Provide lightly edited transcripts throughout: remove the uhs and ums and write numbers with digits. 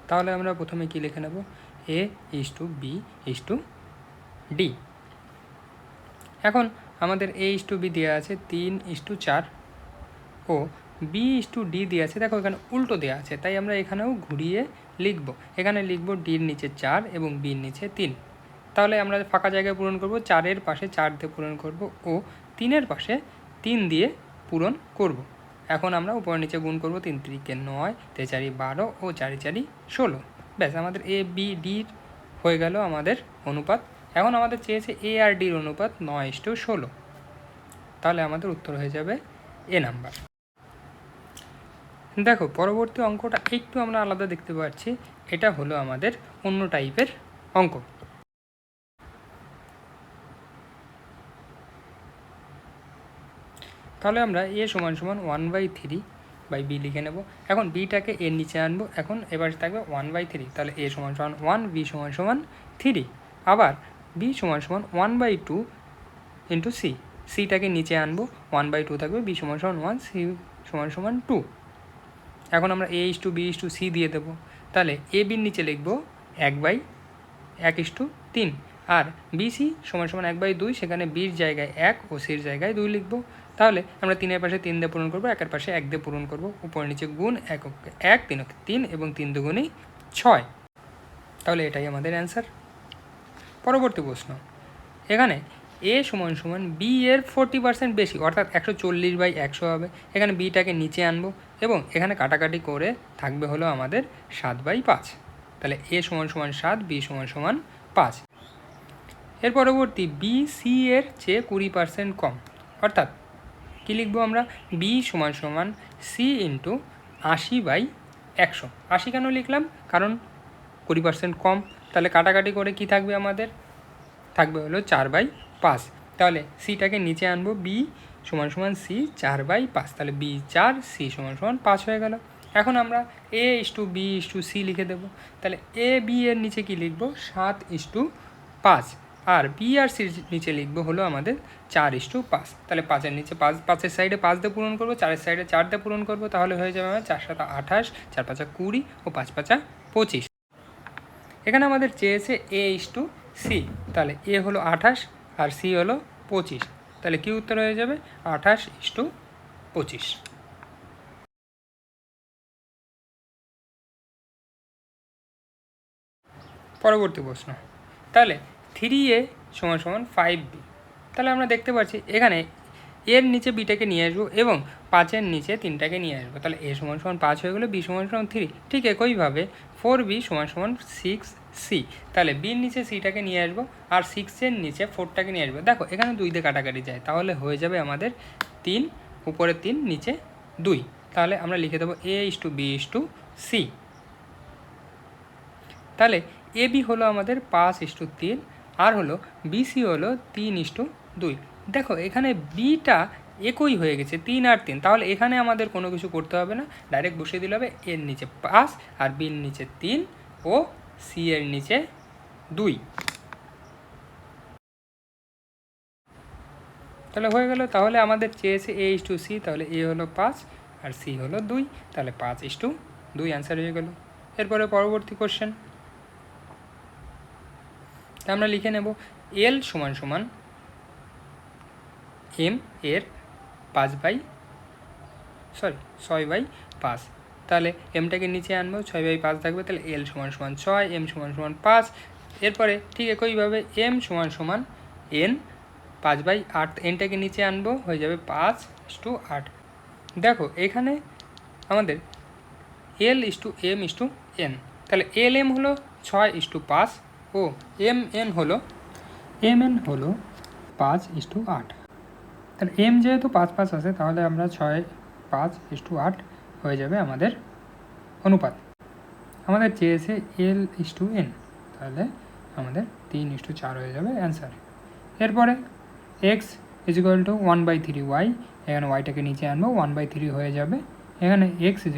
তাহলে আমরা প্রথমে কি লিখে নেব, A is to B is to D। এখন আমাদের A ইজ টু B দেওয়া আছে 3:4 ও B ইজ টু D দেওয়া আছে, দেখো এখানে উল্টো দেওয়া আছে, তাই আমরা এখানেও ঘুরিয়ে লিখব। এখানে লিখব ডির নিচে 4 এবং বির নিচে 3। তাহলে আমরা ফাঁকা জায়গায় পূরণ করব, 4-এর পাশে 4 দিয়ে পূরণ করব ও 3-এর পাশে 3 দিয়ে পূরণ করব। এখন আমরা উপর নিচে গুণ করব, 3 3 9, 3 4 12 ও 4 4 16। ব্যাস, আমাদের A B D হয়ে গেল আমাদের অনুপাত। এখন আমাদের চেয়েছে A আর ডির অনুপাত 9:16, তাহলে আমাদের উত্তর হয়ে যাবে এ নাম্বার। দেখো পরবর্তী অঙ্কটা একটু আমরা আলাদা দেখতে পাচ্ছি, এটা হলো আমাদের অন্য টাইপের অঙ্ক। তাহলে আমরা A = 1/3/b লিখে নেব। এখন বিটাকে এর নিচে আনবো, এখন এবার থাকবে 1/3, তাহলে A = 1, B = 3। আবার B = 1/2 ইন্টু C, সিটাকে নিচে আনবো, 1/2 থাকবে, B = 1, C = 2। এখন আমরা A is to B is to C দিয়ে দেবো, তাহলে A বির নিচে লিখবো 1/1:3 আর BC = 1/2, সেখানে বির জায়গায় 1 ও সির জায়গায় 2 লিখবো। তাহলে আমরা 3-এর পাশে 3 দিয়ে পূরণ করবো, 1-এর পাশে 1 দিয়ে পূরণ করবো, উপর নিচে গুণ, 1 1, 3 3 এবং 3 2 6। তাহলে এটাই আমাদের অ্যান্সার। পরবর্তী প্রশ্ন, এখানে A = B এর 40% বেশি, অর্থাৎ 140/100 হবে। এখানে বিটাকে নিচে আনবো এবং এখানে কাটাকাটি করে থাকবে হলো আমাদের 7/5। তাহলে A = 7, B = 5। এর পরবর্তী B C এর চেয়ে 20% কম, অর্থাৎ কী লিখবো আমরা, B = C ইন্টু 80/100। 80 কেন লিখলাম, কারণ 20% কম। তাহলে কাটাকাটি করে কি থাকবে আমাদের, থাকবে হলো 4/5। তাহলে সিটাকে নিচে আনবো, B = C 4/5, তাহলে B 4, C = 5 হয়ে গেল। এখন আমরা A is to B is to C লিখে দেবো, তাহলে A B এর নিচে কি লিখবো, 7:5, আর B আর সির নিচে লিখবো হলো আমাদের 4:5। তাহলে 5-এর নিচে 5, 5-এর সাইডে 5 দিয়ে পূরণ করবো, 4-এর সাইডে 4 দিয়ে পূরণ করবো, তাহলে হয়ে যাবে আমার 4 7 28, 4 5 20 ও 5 5 25। এখানে আমাদের চেয়েছে A ইজ টু C, তাহলে A হলো 28 আর C হলো 25, তাহলে কি উত্তর হয়ে যাবে, 28:25। পরবর্তী প্রশ্ন, তাহলে 3A = 5B। তাহলে আমরা দেখতে পাচ্ছি এখানে এর নিচে বিটাকে নিয়ে আসবো এবং 5-এর নিচে 3টাকে নিয়ে আসবো, তাহলে A = 5 হয়ে গেলো, B = 3। ঠিক একইভাবে 4B = 6C, তাহলে বির নিচে সিটাকে নিয়ে আসবো আর 6-এর নিচে 4টাকে নিয়ে আসবো। দেখো এখানে 2 দিয়ে কাটাকাটি যায়, তাহলে হয়ে যাবে আমাদের 3, উপরে 3 নিচে 2। তাহলে আমরা লিখে দেবো A is to B is to C। তাহলে AB হলো আমাদের 5:3 আর হলো BC হলো 3:2। দেখো এখানে বিটা একই হয়ে গেছে, 3 আর 3, তাহলে এখানে আমাদের কোনো কিছু করতে হবে না, ডাইরেক্ট বসিয়ে দিলে হবে এর নিচে 5 আর বির নিচে 3 ও সি এর নিচে 2। তাহলে হয়ে গেল। তাহলে আমাদের চেয়েছে A ইজ টু C, তাহলে A হলো 5 আর C হলো 2, তাহলে 5:2 অ্যান্সার হয়ে গেল। এরপরে পরবর্তী কোশ্চেন আমরা লিখে নেব L = M এর 6/5, তাহলে এমটাকে নিচে আনবো, 6/5 থাকবে, তাহলে L = 6, M = 5। এরপরে ঠিক একইভাবে M = N 5/8, এনটাকে নিচে আনবো, হয়ে যাবে 5:8। দেখো এখানে আমাদের L is to M is to N, তাহলে LM হলো 6:5 ও MN হলো 5:8। তাহলে M যেহেতু 5 5 আছে, তাহলে আমরা 6:5:8 হয়ে যাবে আমাদের অনুপাত। আমাদের চেয়েছে L ইজ টু N, তাহলে আমাদের 3:4 হয়ে যাবে অ্যান্সার। এরপরে x = 1/3y, এখানে ওয়াইটাকে নিচে আনবো, 1/3 হয়ে যাবে। এখানে x =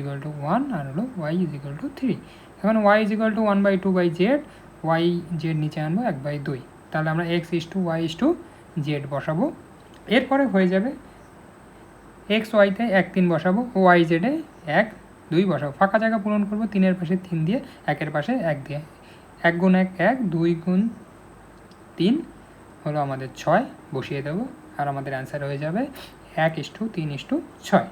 1 আর হলো y = 3। এখন y = 1/2/z, y z নিচে আনবো 1/2, তাহলে আমরা x is to y is to z বসাবো। এরপরে হয়ে যাবে x yতে 1 3 বসাবো ও y z 1 2 বসাবো, ফাঁকা জায়গা পূরণ করব 3-এর পাশে 3 দিয়ে, 1-এর পাশে 1 দিয়ে। 1 গুণ 1 1, 2 গুণ 3 হলো আমাদের 6, বসিয়ে দেবো আর আমাদের অ্যান্সার হয়ে যাবে 1:3:6।